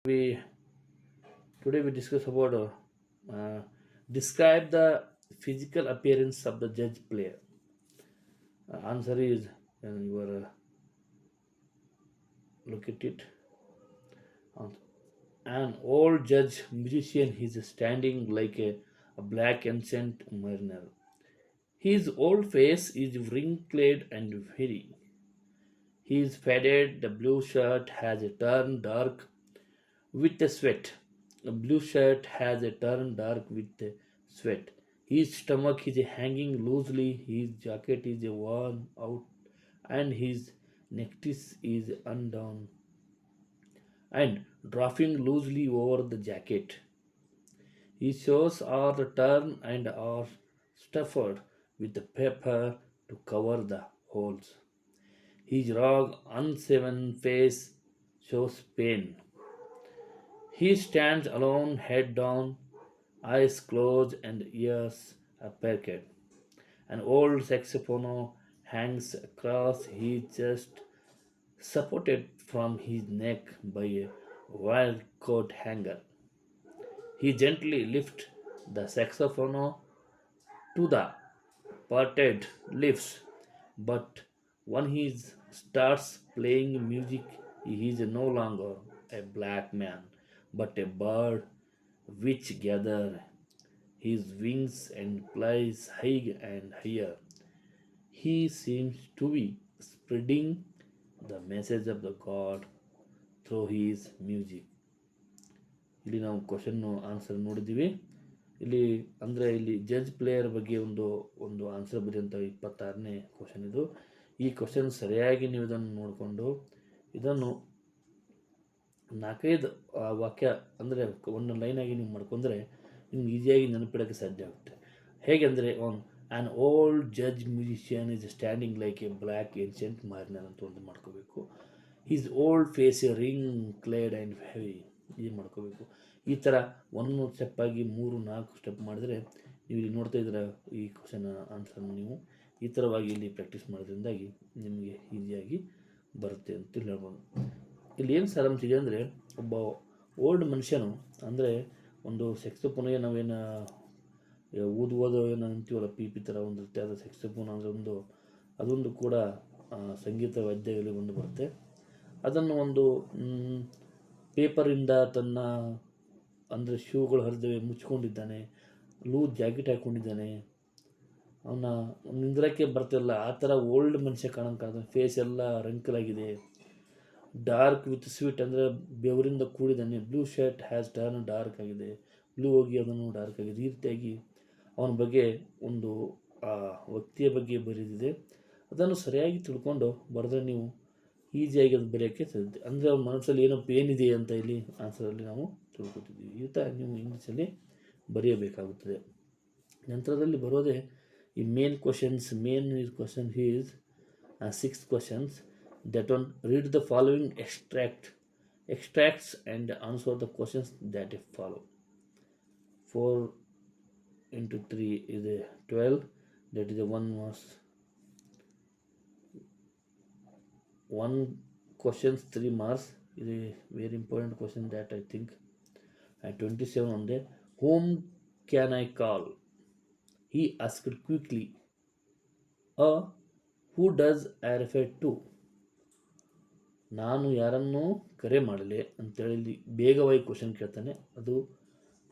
we Today we discuss about uh, describe the physical appearance of the judge player. Answer is you are look at it. An old judge musician is standing like a black ancient mariner. His old face is wrinkled and weary. He is faded. The blue shirt has a turned dark with the sweat. The blue shirt has a turned dark with the sweat. His stomach is hanging loosely, his jacket is worn out, and his necklace is undone and dropping loosely over the jacket. His shoes are turned and are stuffed with the paper to cover the holes. His ragged, unshaven face shows pain. He stands alone, head down, eyes closed, and ears perked. An old saxophone hangs across his chest, supported from his neck by a wire coat hanger. He gently lifts the saxophone to the parted lips, but when he starts playing music, he is no longer a black man, but a bird which gathers his wings and flies high and higher. He seems to be spreading the message of the God through his music. ಇಲ್ಲಿ ನಾವು question answer ನೋಡಿದ್ದೀವಿ. ಇಲ್ಲಿ ಅಂದರೆ ಇಲ್ಲಿ judge player ಬಗ್ಗೆ ಒಂದು ಒಂದು answer ಬರೆಯುವಂಥ 26ನೇ question ಇದು. ಈ ಕ್ವಶನ್ ಸರಿಯಾಗಿ ನೀವು ಇದನ್ನು ನೋಡಿಕೊಂಡು ಇದನ್ನು 4-5 ವಾಕ್ಯ ಅಂದರೆ ಒಂದು ಲೈನಾಗಿ ನೀವು ಮಾಡ್ಕೊಂಡ್ರೆ ನಿಮ್ಗೆ ಈಸಿಯಾಗಿ ನೆನಪಿಡೋಕ್ಕೆ ಸಾಧ್ಯ ಆಗುತ್ತೆ. ಹೇಗೆಂದರೆ an old judge musician is standing like a black ancient mariner ಅಂತ ಒಂದು ಮಾಡ್ಕೋಬೇಕು. Is old face a wrinkled and heavy ಇದು ಮಾಡ್ಕೋಬೇಕು. ಈ ಥರ ಒಂದು ಸ್ಟೆಪ್ಪಾಗಿ 3-4 ಸ್ಟೆಪ್ ಮಾಡಿದ್ರೆ ನೀವು ಇಲ್ಲಿ ನೋಡ್ತಾ ಇದ್ದೀರ ಈ ಕ್ವಶನ್ ಆನ್ಸರ್ನ ನೀವು ಈ ಥರವಾಗಿ ಇಲ್ಲಿ ಪ್ರಾಕ್ಟೀಸ್ ಮಾಡೋದ್ರಿಂದಾಗಿ ನಿಮಗೆ ಈಸಿಯಾಗಿ ಬರುತ್ತೆ ಅಂತ ಹೇಳ್ಬೋದು. ಇಲ್ಲಿ ಏನು ಸಾರಾಂಶ ಇದೆ ಅಂದರೆ ಒಬ್ಬ ಓಲ್ಡ್ ಮನುಷ್ಯನು ಅಂದರೆ ಒಂದು ಸೆಕ್ಸೋಫೋನಿಗೆ ನಾವೇನು ಊದುವುದು ಏನು ಅಂತೀವಲ್ಲ ಪಿ ಥರ ಒಂದು ರೀತಿಯಾದ ಸೆಕ್ಸೋಫೋನ್ ಅಂದರೆ ಅದೊಂದು ಕೂಡ ಸಂಗೀತ ವಾದ್ಯಗಳಲ್ಲಿ ಒಂದು ಬರುತ್ತೆ. ಅದನ್ನು ಒಂದು ಪೇಪರಿಂದ ತನ್ನ ಅಂದರೆ ಶೂಗಳು ಹರಿದವೆ ಮುಚ್ಕೊಂಡಿದ್ದಾನೆ, ಲೂಸ್ ಜಾಕೆಟ್ ಹಾಕ್ಕೊಂಡಿದ್ದಾನೆ, ಅವನ ನಿಂದ್ರಕ್ಕೆ ಬರ್ತಿಲ್ಲ ಆ ಥರ ಓಲ್ಡ್ ಮನುಷ್ಯ ಕಾಣ್ತಾನೆ. ಫೇಸ್ ಎಲ್ಲ ರಂಕಲಾಗಿದೆ, ಡಾರ್ಕ್ ವಿತ್ ಸ್ವೀಟ್ ಅಂದರೆ ಬೆವರಿಂದ ಕೂಡಿದ್ದಾನೆ. Blue shirt has turn dark ಆಗಿದೆ, ಬ್ಲೂ ಹೋಗಿ ಅದನ್ನು ಡಾರ್ಕ್ ಆಗಿದೆ. ಈ ರೀತಿಯಾಗಿ ಅವನ ಬಗ್ಗೆ ಒಂದು ಆ ವ್ಯಕ್ತಿಯ ಬಗ್ಗೆ ಬರೆದಿದೆ. ಅದನ್ನು ಸರಿಯಾಗಿ ತಿಳ್ಕೊಂಡು ಬರೆದ್ರೆ ನೀವು ಈಸಿಯಾಗಿ ಅದು ಬರೆಯೋಕ್ಕೆ ಸಾಧ್ಯ. ಅಂದರೆ ಅವ್ರ ಮನಸ್ಸಲ್ಲಿ ಏನೋ ಪೇನ್ ಇದೆ ಅಂತ ಇಲ್ಲಿ ಆನ್ಸರಲ್ಲಿ ನಾವು ತಿಳ್ಕೊತಿದ್ದೀವಿ. ಈ ಥರ ನೀವು ಇಂಗ್ಲೀಷಲ್ಲಿ ಬರೆಯಬೇಕಾಗುತ್ತದೆ. ನಂತರದಲ್ಲಿ ಬರೋದೇ ಈ main questions. Main question is 6 questions. That one, read the following extracts and answer the questions that follow. 4 into 3 is a 12. That is a 1 questions 3 marks. Is a very important question that I think. And 27 on there. Whom can I call? He asked quickly. Who does I refer to? ನಾನು ಯಾರನ್ನು ಕರೆ ಮಾಡಲೆ ಅಂತೇಳಿ ಬೇಗವಾಗಿ question ಕೇಳ್ತಾನೆ.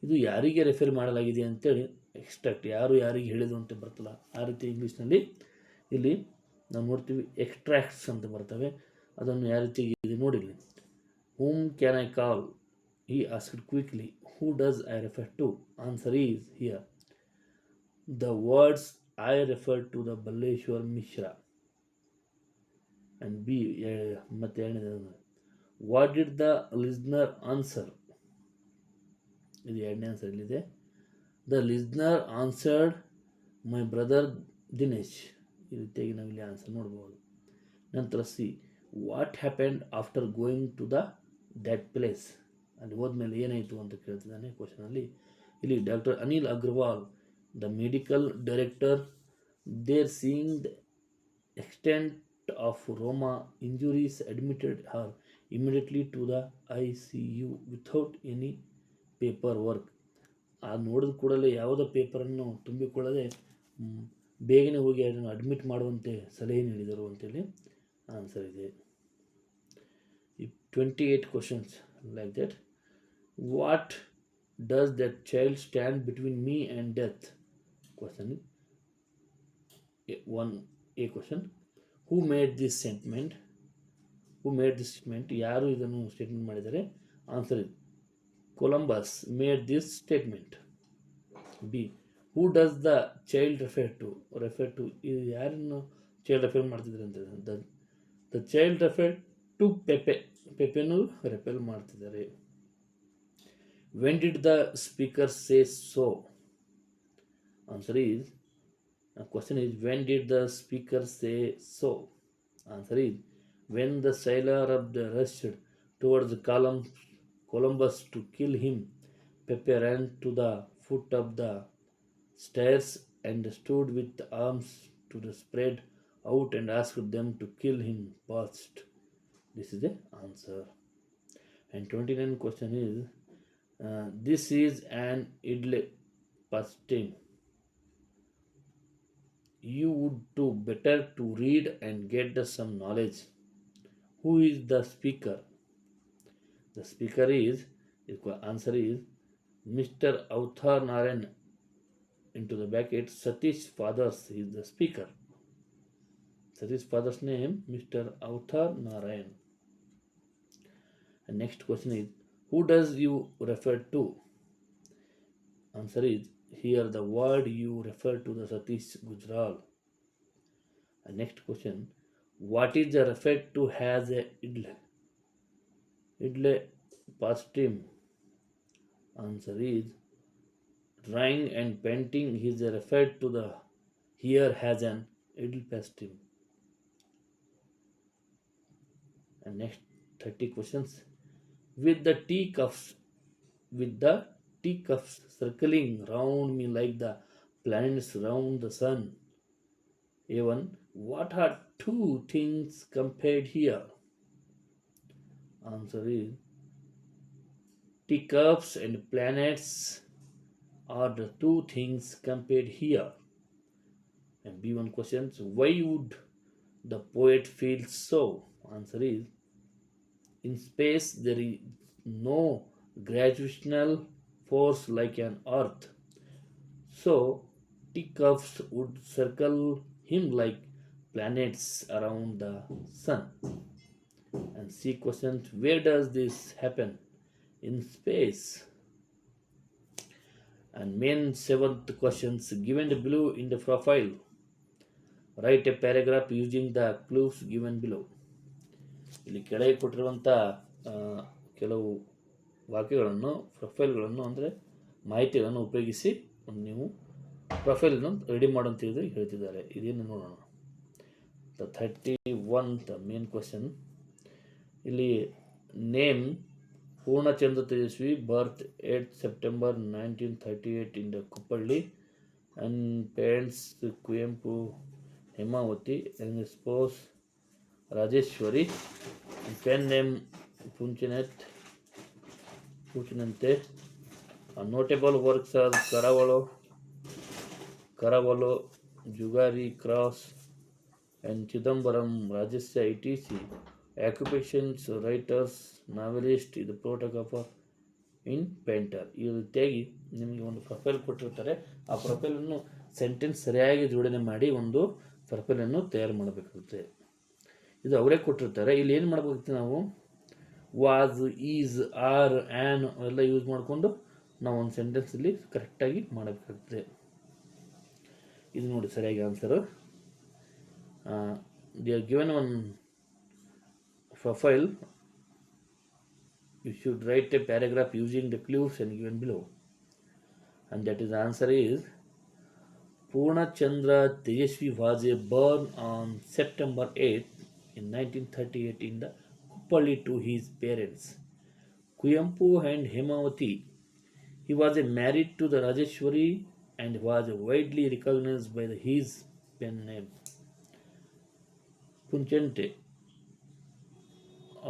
ಇದು ಯಾರಿಗೆ refer ಮಾಡಲಾಗಿದೆ ಅಂತೇಳಿ extract, ಯಾರು ಯಾರಿಗೆ ಹೇಳಿದ್ರು ಅಂತ ಬರ್ತಲ್ಲ ಆ ರೀತಿ ಇಂಗ್ಲೀಷ್ನಲ್ಲಿ ಇಲ್ಲಿ ನಾವು ನೋಡ್ತೀವಿ ಎಕ್ಸ್ಟ್ರಾಕ್ಟ್ಸ್ ಅಂತ ಬರ್ತವೆ. ಅದನ್ನು ಯಾವ ರೀತಿ ಇದೆ ನೋಡಿರಲಿ. whom can I call? He asked quickly. Who does I refer to? Answer is here. The words I refer to the Balleshwar Mishra. And B ಮತ್ತೆ ಎರಡನೇದು, what did the listener answer? ಇದು ಎರಡನೇ ಆನ್ಸರ್ ಇಲ್ಲಿದೆ. The listener answered my brother Dinesh. ಈ ರೀತಿಯಾಗಿ ನಾವಿಲ್ಲಿ answer ನೋಡ್ಬೋದು. ನಂತರ C, what happened after going to that place? ಅಲ್ಲಿ ಹೋದ್ಮೇಲೆ ಏನಾಯಿತು ಅಂತ ಕೇಳ್ತಿದ್ದಾನೆ ಕ್ವಶನಲ್ಲಿ. ಇಲ್ಲಿ doctor Anil Agarwal, the medical director, they're seeing the extent of Roma injuries, admitted her immediately to the ICU without any paperwork. ಆ ನೋಡಿದ ಕೂಡಲೇ ಯಾವುದೇ ಪೇಪರನ್ನು ತುಂಬಿಕೊಳ್ಳದೆ ಬೇಗನೆ ಹೋಗಿ ಅದನ್ನು ಅಡ್ಮಿಟ್ ಮಾಡುವಂತೆ ಸಲಹೆ ನೀಡಿದರು ಅಂತೇಳಿ ಆನ್ಸರ್ ಇದೆ. 28 questions like that. What does that child stand between me and death? Question 1A question. Who made this statement? ಯಾರು ಇದನ್ನು ಸ್ಟೇಟ್ಮೆಂಟ್ ಮಾಡಿದ್ದಾರೆ? ಆನ್ಸರ್ ಇದೆ Columbus made this statement. B. Who does the child refer to ಇದು ಯಾರನ್ನು child refer ಮಾಡ್ತಿದ್ದಾರೆ ಅಂತ the child refer to ಪೆಪೆನು refer ಮಾಡ್ತಿದ್ದಾರೆ. When did the speaker say so? Answer is question is when did the speaker say so? Answer is when the sailor of the rushed towards Columbus to kill him, Pepe ran to the foot of the stairs and stood with the arms to the spread out and asked them to kill him first. This is the answer. And 29 question is, this is an idle pastime. You would do better to read and get some knowledge. Who is the speaker? The speaker is, answer is Mr. Avthar Narayan. Into the bracket, Satish Fathers is the speaker. Satish Father's name, Mr. Avthar Narayan. And next question is, who does you refer to? Answer is, here the word you refer to the Satish Gujral. And next question, what is the refer to has a idle pastime? Answer is drawing and painting is referred to the here has an idle pastime. And next 30 questions. With the teacups circling round me like the planets round the sun. A1. What are two things compared here? Answer is teacups and planets are the two things compared here. And B1 questions, why would the poet feel so? Answer is, in space there is no gravitational force like an earth, so teacups would circle him like planets around the sun. And C questions, where does this happen? In space. And main 7th questions, given below in the profile, write a paragraph using the clues given below. ಇಲ್ಲಿ ಕೆಳಗೆ ಕೊಟ್ಟಿರುವಂಥ ಕೆಲವು ವಾಕ್ಯಗಳನ್ನು ಪ್ರೊಫೈಲ್ಗಳನ್ನು ಅಂದರೆ ಮಾಹಿತಿಗಳನ್ನು ಉಪಯೋಗಿಸಿ ನೀವು ಪ್ರೊಫೈಲನ್ನು ready ಮಾಡೋಂತ ಹೇಳ್ತಿದ್ದಾರೆ. ಇದೇನು ನೋಡೋಣ. ದ 31 ದ ಮೇನ್ ಕ್ವಶನ್, ಇಲ್ಲಿ name Purnachandra Tejasvi, birth 8 September 1938 in the Kuppalli, and parents Kuyempu Hemavati, and spouse Rajeshwari, and pen name Puchinante. Notable works are Karavalo, Jugari Cross, and Chidambaram Rajasya etc. Occupations, writers, novelist, ಇದು photographer ಇನ್ painter. ಈ ರೀತಿಯಾಗಿ ನಿಮಗೆ ಒಂದು profile ಕೊಟ್ಟಿರ್ತಾರೆ. ಆ ಪ್ರೊಫೈಲನ್ನು sentence ಸರಿಯಾಗಿ ಜೋಡಣೆ ಮಾಡಿ ಒಂದು ಪ್ರೊಫೈಲನ್ನು ತಯಾರು ಮಾಡಬೇಕಾಗುತ್ತೆ. ಇದು ಅವರೇ ಕೊಟ್ಟಿರ್ತಾರೆ. ಇಲ್ಲಿ ಏನು ಮಾಡಬೇಕಾಗುತ್ತೆ, ನಾವು ವಾಸ್, ಈಸ್, ಆರ್, ಆ್ಯನ್ ಎಲ್ಲ ಯೂಸ್ ಮಾಡಿಕೊಂಡು ನಾವು ಒಂದು ಸೆಂಟೆನ್ಸಲ್ಲಿ ಕರೆಕ್ಟಾಗಿ ಮಾಡಬೇಕಾಗುತ್ತೆ. ಇದು ನೋಡಿ ಸರಿಯಾಗಿ answer. They are given one profile. You should write a paragraph using the clues and given below, and that is the answer is Purna Chandra Tejasvi was born on September 8 in 1938 in the Kuppalli to his parents Kuyempu and Hemavati. He was married to the Rajeshwari and was widely recognized by his pen name Punchante.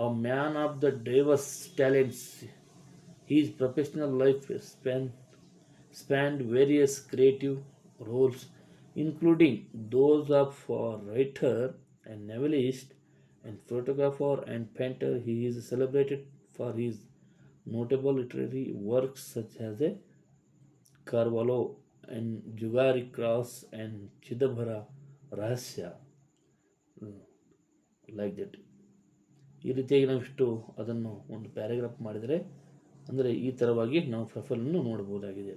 A man of the diverse talents, his professional life spanned various creative roles, including those of a writer and novelist and photographer and painter. He is celebrated for his notable literary works such as a Carvalho and Jugari Cross and Chidabhara Rahasya, like that. ಈ ರೀತಿಯಾಗಿ ನಾವಿಷ್ಟು ಅದನ್ನು ಒಂದು paragraph ಮಾಡಿದರೆ ಅಂದರೆ ಈ ಥರವಾಗಿ ನಾವು ಪ್ರೊಫೈಲನ್ನು ನೋಡ್ಬೋದಾಗಿದೆ.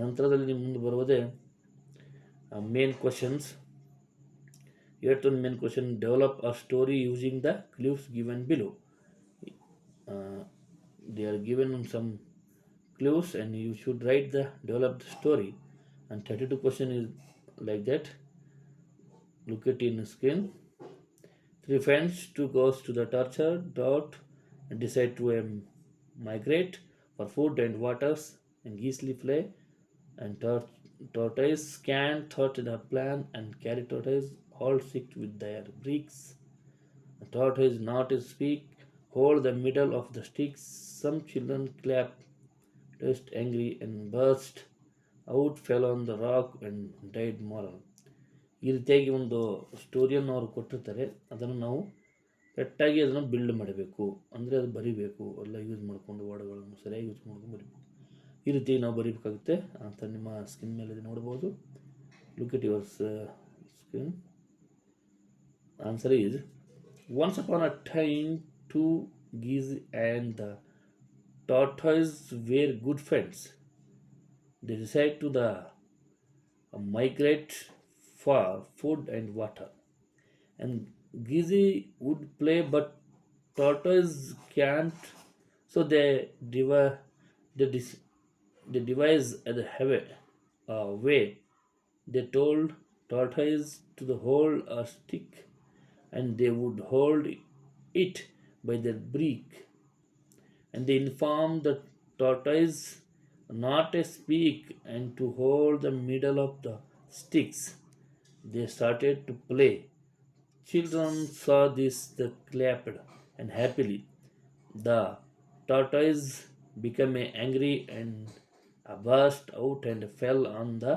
ನಂತರದಲ್ಲಿ ನಿಮ್ಮ ಮುಂದೆ ಬರುವುದೇ main questions. Yet one main question: develop a story using the clues given below. They are given some clues and you should write the develop the story. And 32 question is like that. Look at in the screen. Three friends two goes to the torture dot and decide to migrate for food and waters and geesely play and tortoise can thought the plan and carry tortoise all sick with their bricks. The tortoise not to speak, hold the middle of the sticks. Some children clapped, just angry and burst out, fell on the rock and died moral. ಈ ರೀತಿಯಾಗಿ ಒಂದು ಸ್ಟೋರಿಯನ್ನು ಅವರು ಕೊಟ್ಟಿರ್ತಾರೆ. ಅದನ್ನು ನಾವು ಕರೆಕ್ಟಾಗಿ ಅದನ್ನು build ಮಾಡಬೇಕು, ಅಂದರೆ ಅದು ಬರಿಬೇಕು. ಎಲ್ಲ ಯೂಸ್ ಮಾಡಿಕೊಂಡು ವರ್ಡ್ಗಳನ್ನು ಸರಿಯಾಗಿ ಯೂಸ್ ಮಾಡ್ಕೊಂಡು ಬರಿಬೇಕು. ಈ ರೀತಿ ನಾವು ಬರೀಬೇಕಾಗುತ್ತೆ ಅಂತ ನಿಮ್ಮ ಸ್ಕ್ರೀನ್ ಮೇಲೆ ನೋಡ್ಬೋದು. Look at your screen. Answer is once upon a time two geese and the tortoise were good friends. They decided to migrate for food and water. And geese would play but tortoise can't, so they, they devised a way. They told tortoise to hold a stick and they would hold it by their beak. And they informed the tortoise not to speak and to hold the middle of the sticks. They started to play. Children saw this, they clapped and happily. The tortoise became angry and burst out and fell on the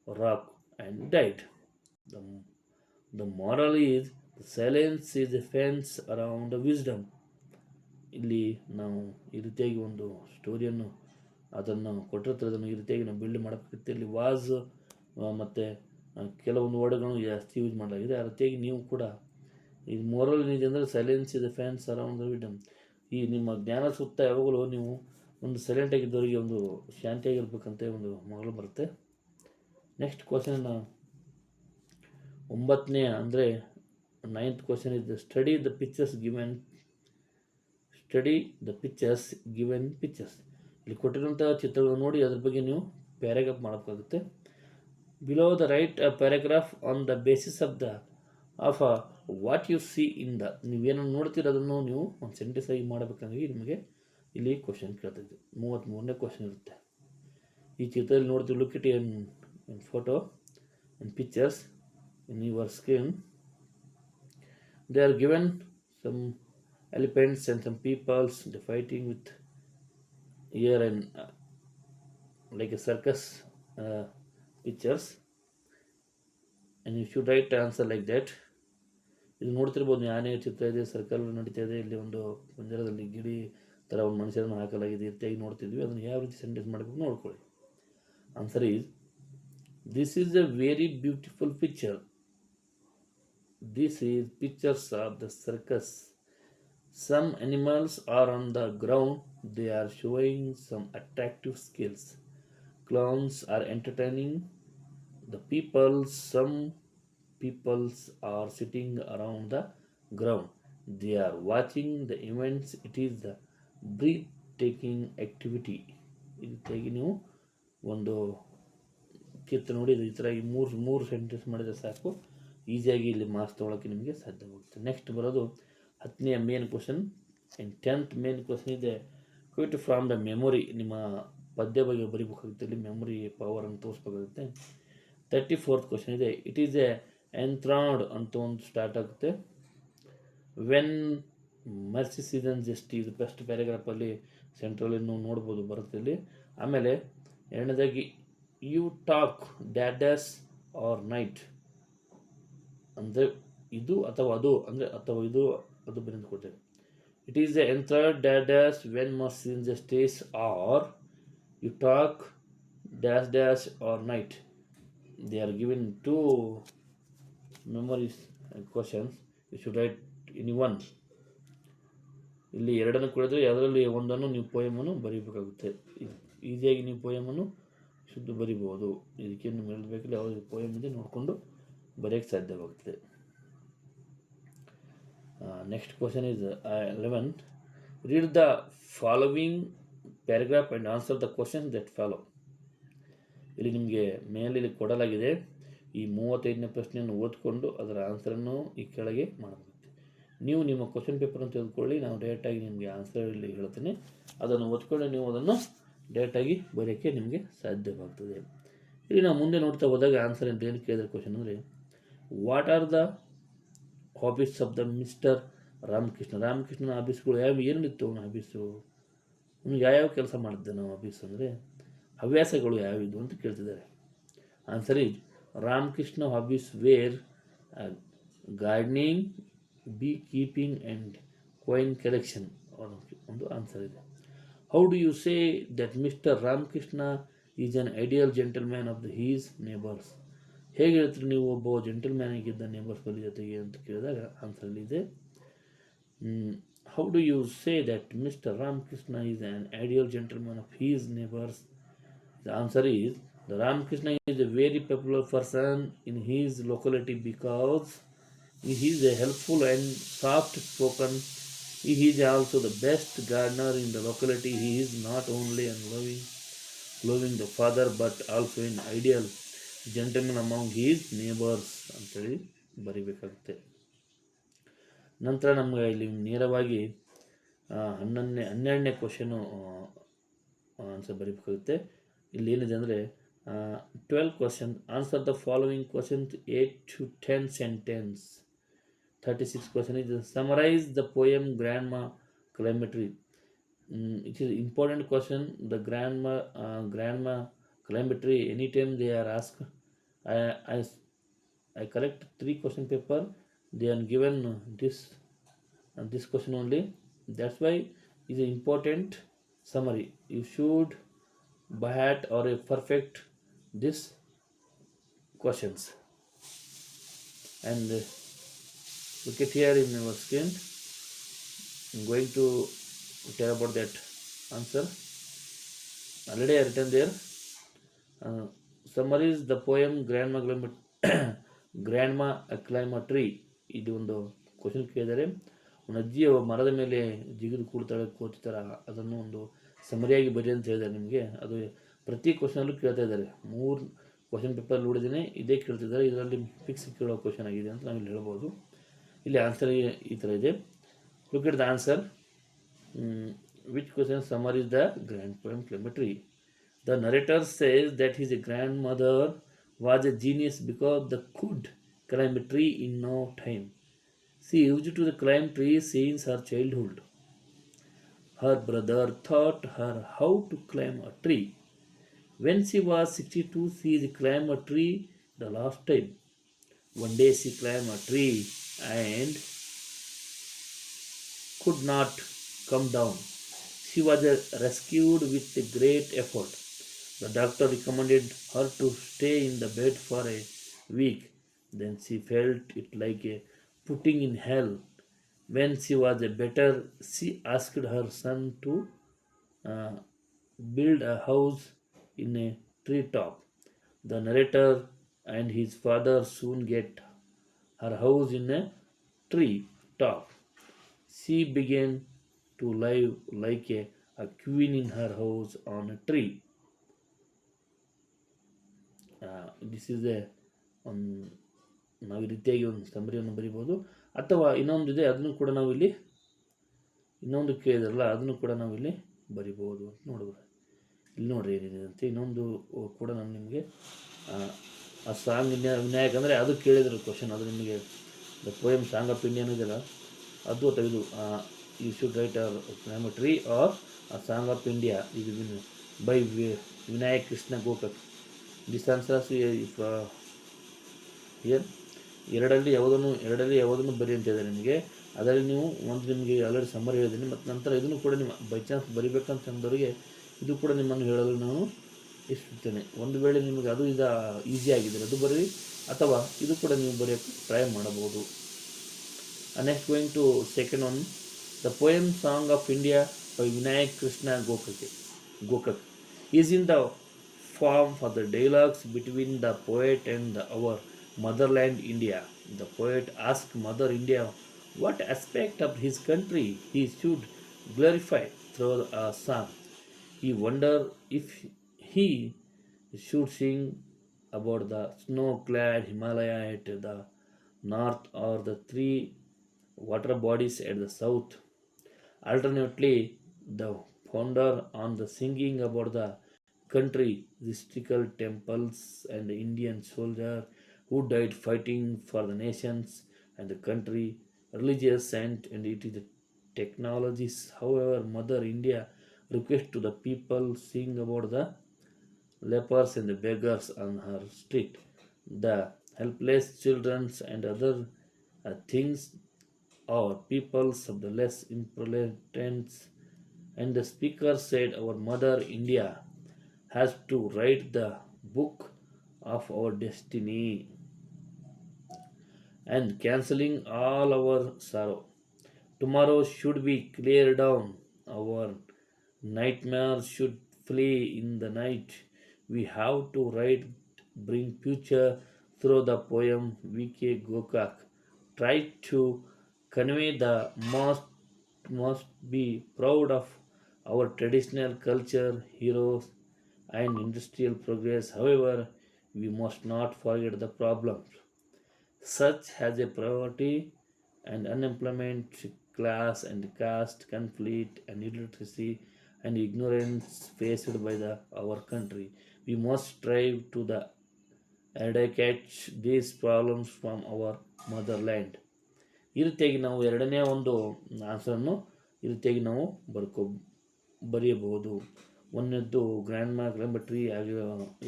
rock and died. The, the moral is the silence is a fence around the wisdom. ಇಲ್ಲಿ ನಾವು ಈ ರೀತಿಯಾಗಿ ಒಂದು ಸ್ಟೋರಿಯನ್ನು ಅದನ್ನು ಕೊಟ್ಟಿರ್ತಾರೆ, ಅದನ್ನು ಈ ರೀತಿಯಾಗಿ ನಾವು ಬಿಲ್ಡ್ ಮಾಡಬೇಕಾಗುತ್ತೆ. ಇಲ್ಲಿ ವಾಸ್ ಮತ್ತು ಕೆಲವೊಂದು ವರ್ಡ್ಗಳನ್ನು ಜಾಸ್ತಿ ಯೂಸ್ ಮಾಡಲಾಗಿದೆ. ಆ ರೀತಿಯಾಗಿ ನೀವು ಕೂಡ ಈ ಮೋರಲ್ ಏನಿದೆ ಅಂದರೆ ಸೈಲೆನ್ಸ್ ಇದೆ ಫ್ಯಾನ್ಸ್ ಅರೌಂಡ್ ದ ವಿಡಮ್. ಈ ನಿಮ್ಮ ಜ್ಞಾನ ಸುತ್ತ ಯಾವಾಗಲೂ ನೀವು ಒಂದು ಸೈಲೆಂಟಾಗಿದ್ದವರಿಗೆ ಒಂದು ಶಾಂತಿಯಾಗಿರ್ಬೇಕಂತ ಒಂದು ಮೊರಲ್ ಬರುತ್ತೆ. ನೆಕ್ಸ್ಟ್ ಕ್ವಶನ್ 9ನೇ ಅಂದರೆ 9th question is study the pictures given pictures. ಇಲ್ಲಿ ಕೊಟ್ಟಿರುವಂಥ ಚಿತ್ರಗಳನ್ನು ನೋಡಿ ಅದ್ರ ಬಗ್ಗೆ ನೀವು ಪ್ಯಾರಾಗ್ರಾಫ್ ಮಾಡಬೇಕಾಗುತ್ತೆ. Below the write a paragraph on the basis of what U C in the. ನೀವೇನು ನೋಡ್ತೀರ ಅದನ್ನು ನೀವು ಒಂದು ಸೆಂಟೆನ್ಸ್ ಆಗಿ ಮಾಡಬೇಕಂದ್ರೆ ನಿಮಗೆ ಇಲ್ಲಿ ಕ್ವಶನ್ ಕೇಳ್ತಿದ್ದೆ. 33ನೇ ಕ್ವಶನ್ ಇರುತ್ತೆ. ಈ ಚಿತ್ರದಲ್ಲಿ ನೋಡ್ತೀವಿ. Look it in photo and pictures in your screen. They are given some elephants and some peoples they're fighting with here and like a circus pictures, and you should write answer like that. ಇದು ನೋಡ್ತಿರ್ಬೋದು, ಆನೆ ಚಿತ್ರ ಇದೆ, circle ನಡೀತಾ ಇದೆ, ಇಲ್ಲಿ ಒಂದು ಪಂಜರದಲ್ಲಿ ಗಿಳಿ ಥರ ಒಂದು ಮನುಷ್ಯರನ್ನು ಹಾಕಲಾಗಿದೆ. ಇತ್ಯಾಗಿ ನೋಡ್ತಿದ್ವಿ. ಅದನ್ನು ಯಾವ ರೀತಿ ಸೆಂಟೆನ್ಸ್ ಮಾಡಬೇಕು ನೋಡ್ಕೊಳ್ಳಿ. Answer is this is a very beautiful picture. This is pictures of the circus. Some animals are on the ground. They are showing some attractive skills. Clowns are entertaining the people. Some peoples are sitting around the ground. They are watching the events. It is the breathtaking activity. ಇದಕ್ಕಾಗಿ ನೀವು ಒಂದು ಚಿತ್ರ ನೋಡಿ ಈ ಥರ ಈ ಮೂರು sentence ಮಾಡಿದರೆ ಸಾಕು, ಈಸಿಯಾಗಿ ಇಲ್ಲಿ ಮಾರ್ಕ್ಸ್ ತೊಗೊಳಕ್ಕೆ ನಿಮಗೆ ಸಾಧ್ಯವಾಗುತ್ತೆ. ನೆಕ್ಸ್ಟ್ ಬರೋದು 10ನೇ main question. And 10th main question ಇದೆ ಕ್ವಿಟ್ ಫ್ರಾಮ್ ದ ಮೆಮೊರಿ. ನಿಮ್ಮ ಪದ್ಯ ಬಗ್ಗೆ ಬರೀಬೇಕಾಗುತ್ತೆ, ಇಲ್ಲಿ ಮೆಮೊರಿ ಪವರನ್ನು ತೋರಿಸ್ಬೇಕಾಗುತ್ತೆ. 34th ಕ್ವಶನ್ ಇದೆ ಇಟ್ ಈಸ್ ಎ ಎಂಥ್ರಾನ್ಡ್ ಅಂತ ಒಂದು ಸ್ಟಾರ್ಟ್ ಆಗುತ್ತೆ. ವೆನ್ ಮರ್ಸಿ ಸೀಸನ್ ಜಸ್ಟ್ ಇದು ಫಸ್ಟ್ ಪ್ಯಾರಾಗ್ರಾಫಲ್ಲಿ ಸೆಂಟ್ರಲ್ಲಿ ನೀವು ನೋಡ್ಬೋದು ಬರುತ್ತೆ ಇಲ್ಲಿ. ಆಮೇಲೆ ಎರಡನೇದಾಗಿ ಯು ಟಾಕ್ ಡ್ಯಾಡಸ್ ಆರ್ ನೈಟ್ ಅಂದರೆ ಇದು ಅಥವಾ ಅದು ಅಂದರೆ ಅಥವಾ ಇದು ಅದು ಬರೆದು ಕೊಡ್ತೇವೆ. ಇಟ್ ಈಸ್ ದ ಎಂಥರ್ ಡ್ಯಾಡಸ್ when mercy in the stays or you talk dash or night. They are given two memories questions. You should write any one. ಇಲ್ಲಿ ಎರಡನ್ನು ಕೊಡಿದ್ರೆ ಅದರಲ್ಲಿ ಒಂದನ್ನು ನೀವು ಪೋಯಮನ್ನು ಬರೀಬೇಕಾಗುತ್ತೆ. ಈಸಿಯಾಗಿ ನೀವು ಪೋಯಮನ್ನು ಶುದ್ಧ ಬರಿಬೋದು. ಇದಕ್ಕೇನು ಹೇಳಬೇಕಿಲ್ಲ, ಯಾವ ಪೋಯಮ್ ಇದೆ ನೋಡಿಕೊಂಡು ಬರೆಯೋಕ್ಕೆ ಸಾಧ್ಯವಾಗುತ್ತದೆ. Next question is 11. Read the following paragraph and answer the question that follow. ಇಲ್ಲಿ ನಿಮಗೆ ಮೇಲೆ ಇಲ್ಲಿ ಕೊಡಲಾಗಿದೆ. ಈ 35ನೇ ಪ್ರಶ್ನೆಯನ್ನು ಓದ್ಕೊಂಡು ಅದರ ಆನ್ಸರನ್ನು ಈ ಕೆಳಗೆ ಮಾಡಬೇಕು. ನೀವು ನಿಮ್ಮ ಕ್ವಶನ್ ಪೇಪರನ್ನು ತೆಗೆದುಕೊಳ್ಳಿ, ನಾವು ಡೈರೆಕ್ಟಾಗಿ ನಿಮಗೆ ಆನ್ಸರ್ ಇಲ್ಲಿ ಹೇಳ್ತೇನೆ. ಅದನ್ನು ಓದ್ಕೊಂಡು ನೀವು ಅದನ್ನು ಡೈರೆಕ್ಟಾಗಿ ಬರೆಯೋಕ್ಕೆ ನಿಮಗೆ ಸಾಧ್ಯವಾಗ್ತದೆ. ಇಲ್ಲಿ ನಾವು ಮುಂದೆ ನೋಡ್ತಾ ಹೋದಾಗ ಆನ್ಸರ್ ಅಂತ ಏನು ಕೇಳಿದ್ರೆ ಕ್ವಶನ್ ಅಂದರೆ, what are the hobbies of the mister Ramakrishna. ರಾಮಕೃಷ್ಣನ ಹಾಬೀಸ್ಗಳು ಏನಿತ್ತು ಅವನ ಹಾಬೀಸು, ಅವ್ನಿಗೆ ಯಾವ್ಯಾವ ಕೆಲಸ ಮಾಡಿದ್ದೆ ನಾವು ಹಾಬೀಸ್ ಅಂದರೆ ಹವ್ಯಾಸಗಳು ಯಾವಿದು ಅಂತ ಕೇಳ್ತಿದ್ದಾರೆ. Answer is Ramakrishna hobbies were gardening, beekeeping and coin collection ಒಂದು ಆನ್ಸರ್ ಇದೆ. How do you say that mister Ramakrishna is an ideal gentleman of the his neighbours. ಹೇಗೆ ಹೇಳ್ತೀರಿ ನೀವು ಒಬ್ಬ ಜೆಂಟಲ್ಮ್ಯಾನ್ ಆಗಿದ್ದ ನೇಬರ್ಸ್ ಬಳಿ ಜೊತೆಗೆ ಅಂತ ಕೇಳಿದಾಗ ಆನ್ಸರಲ್ಲಿ ಇದೆ. How do you say that mister Ramakrishna is an ideal gentleman of his neighbours. The answer is the Ramakrishna is a very popular person in his locality because he is a helpful and soft spoken. He is also the best gardener in the locality. He is not only an loving the father but also an ideal gentleman among his neighbors ಅಂತೇಳಿ ಬರಿಬೇಕಾಗುತ್ತೆ. ನಂತರ ನಮಗೆ ಇಲ್ಲಿ ನೇರವಾಗಿ 12ನೇ question answer ಬರೀಬೇಕಾಗುತ್ತೆ. ಇಲ್ಲಿ ಏನಿದೆ ಅಂದರೆ 12 question. Answer the following question 8 to 10 sentence. 36 question is summarize the poem Grandma Calamity. It is important question. The grandma Calamity, anytime they are asked, I correct 3 question paper. They are given this question only. That's why it is an important summary. You should by heart or a perfect this questions. And look at here in our screen. I'm going to tell about that answer. Already I written there. Summarize the poem Grandma Acclimatory. ಇದು ಒಂದು question ಕೇಳಿದರೆ, ಒಂದು ಅಜ್ಜಿಯ ಮರದ ಮೇಲೆ ಜಿಗಿದು ಕೂಡ್ತಾಳೆ ಕೋತಿತರ, ಅದನ್ನು ಒಂದು ಸಮರಿಯಾಗಿ ಬರಿ ಅಂತ ಹೇಳಿದ್ದಾರೆ ನಿಮಗೆ. ಅದು ಪ್ರತಿ ಕ್ವಶನಲ್ಲೂ ಕೇಳ್ತಾ ಇದ್ದಾರೆ. 3 ಕ್ವಶನ್ ಪೇಪರ್ ನೋಡಿದ್ದೀನಿ, ಇದೇ ಕೇಳ್ತಿದ್ದಾರೆ. ಇದರಲ್ಲಿ ಫಿಕ್ಸ್ ಕೇಳೋ ಕ್ವಶನ್ ಆಗಿದೆ ಅಂತ ನಾವಿಲ್ಲಿ ಹೇಳ್ಬೋದು. ಇಲ್ಲಿ ಆನ್ಸರ್ ಈ ಥರ ಇದೆ. Look at the answer. Which question summarises the grand poem ಕ್ಲೆಮೆಟ್ರಿ. The narrator says that his grandmother was a genius because they could climb a tree in no time. She used to climb trees since her childhood. Her brother taught her how to climb a tree. When she was 62, she climbed a tree the last time. One day she climbed a tree and could not come down. She was rescued with a great effort. The doctor recommended her to stay in the bed for a week. Then she felt it like a putting in hell. When she was better, she asked her son to build a house in a treetop. The narrator and his father soon get her house in a tree top. She began to live like a queen in her house on a tree. This is ನಾವು ಈ ರೀತಿಯಾಗಿ ಒಂದು ಸಮರಿಯನ್ನು ಬರಿಬೋದು. ಅಥವಾ ಇನ್ನೊಂದಿದೆ, ಅದನ್ನು ಕೂಡ ನಾವಿಲ್ಲಿ ಇನ್ನೊಂದು ಕೇಳಿದ್ರಲ್ಲ ಅದನ್ನು ಕೂಡ ನಾವಿಲ್ಲಿ ಬರಿಬೋದು ಅಂತ ನೋಡಿದ್ರೆ. ಇಲ್ಲಿ ನೋಡ್ರಿ ಏನಿದೆ ಅಂತ. ಇನ್ನೊಂದು ಕೂಡ ನಾನು ನಿಮಗೆ ಆ ಸಾಂಗ್ ವಿನಾಯಕ್ ಅಂದರೆ ಅದು ಕೇಳಿದ್ರು ಕ್ವಶನ್. ಅದು ನಿಮಗೆ the poem song of Indian ಇದೆಯಲ್ಲ, ಅದು ಅಥವಾ ಇದು you should write a tree or a song of India ಇದು by Vinayak Krishna Gokak. This answers if here ಎರಡರಲ್ಲಿ ಯಾವುದನ್ನು ಬರಿ ಅಂತ ಇದೆ ನಿಮಗೆ. ಅದರಲ್ಲಿ ನೀವು ಒಂದು ನಿಮಗೆ ಆಲ್ರೆಡಿ ಸಮ್ಮರಿ ಹೇಳಿದ್ದೀನಿ, ಮತ್ತು ನಂತರ ಇದನ್ನು ಕೂಡ ನಿಮ್ಮ ಬೈ ಚಾನ್ಸ್ ಬರಿಬೇಕಂತ ಅಂದವರಿಗೆ ಇದು ಕೂಡ ನಿಮ್ಮನ್ನು ಹೇಳಲು ನಾನು ಇಷ್ಟುತ್ತೇನೆ. ಒಂದು ವೇಳೆ ನಿಮಗೆ ಅದು ಈಸಿ ಆಗಿದ್ದರೆ ಅದು ಬರೀ, ಅಥವಾ ಇದು ಕೂಡ ನೀವು ಬರೆಯೋಕ್ಕೆ ಟ್ರೈ ಮಾಡಬಹುದು. Next going to second one, the poem song of India by Vinayak Krishna Gokak is in the form for the dialogues between the poet and our motherland India. The poet asked Mother India what aspect of his country he should glorify through a song. He wondered if he should sing about the snow-clad Himalaya at the north or the three water bodies at the south. Alternately, the ponder on the singing about the country, historical temples, and the Indian soldier who died fighting for the nations and the country, religious saint, and it is the technologies. However, Mother India requests to the people sing about the lepers and the beggars on her street, the helpless children and other things or peoples of the less important. And the speaker said, our Mother India has to write the book of our destiny and cancelling all our sorrow. Tomorrow should be clear down, our nightmares should flee in the night. We have to write, bring future through the poem V.K. Gokak. Try to convey the must be proud of our traditional culture, heroes, and industrial progress. However, we must not forget the problems such as a poverty and unemployment, class and caste conflict, and illiteracy and ignorance faced by our country. We must strive to eradicate these problems from our motherland. ಈ ರೀತಿಯಾಗಿ ನಾವು ಎರಡನೇ ಒಂದು ಆನ್ಸರನ್ನು ಈ ರೀತಿಯಾಗಿ ನಾವು ಬರೆಯಬಹುದು. ಒಂದನೇದ್ದು grand mark tree ಆಗಿ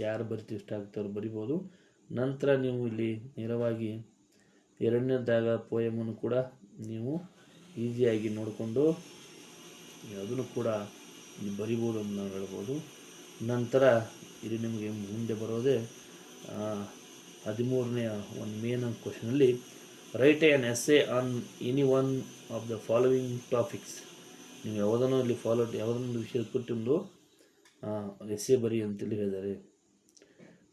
ಯಾರು ಬರಿತೀವಿ ಇಷ್ಟ ಆಗ್ತಾರೋ ಬರಿಬೋದು. ನಂತರ ನೀವು ಇಲ್ಲಿ ನೇರವಾಗಿ ಎರಡನೇದಾಗ ಪೋಯಮನ್ನು ಕೂಡ ನೀವು ಈಸಿಯಾಗಿ ನೋಡಿಕೊಂಡು ಅದನ್ನು ಕೂಡ ಇಲ್ಲಿ ಬರಿಬೋದು ಅಂತ ನಾವು ಹೇಳ್ಬೋದು. ನಂತರ ಇಲ್ಲಿ ನಿಮಗೆ ಮುಂದೆ ಬರೋದೇ 13ನೇ ಒಂದು ಮೇನ್ ಕ್ವಶನಲ್ಲಿ, write an essay on any one of the following topics. ನೀವು ಯಾವುದನ್ನು ವಿಷಯ ಕೊಟ್ಟು ಎಸ್ಸೆ ಬರಿ ಅಂತೇಳಿ ಹೇಳಿದ್ದಾರೆ.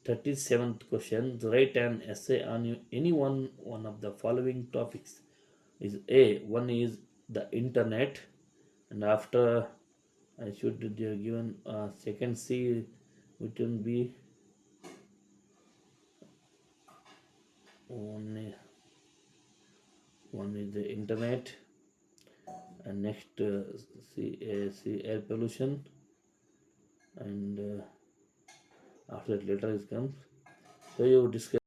37th question, write an essay on any one of the following topics. Is one is the internet, and after I should given second C, which will be one is the internet, and next C air pollution, and after that later is comes. So you discuss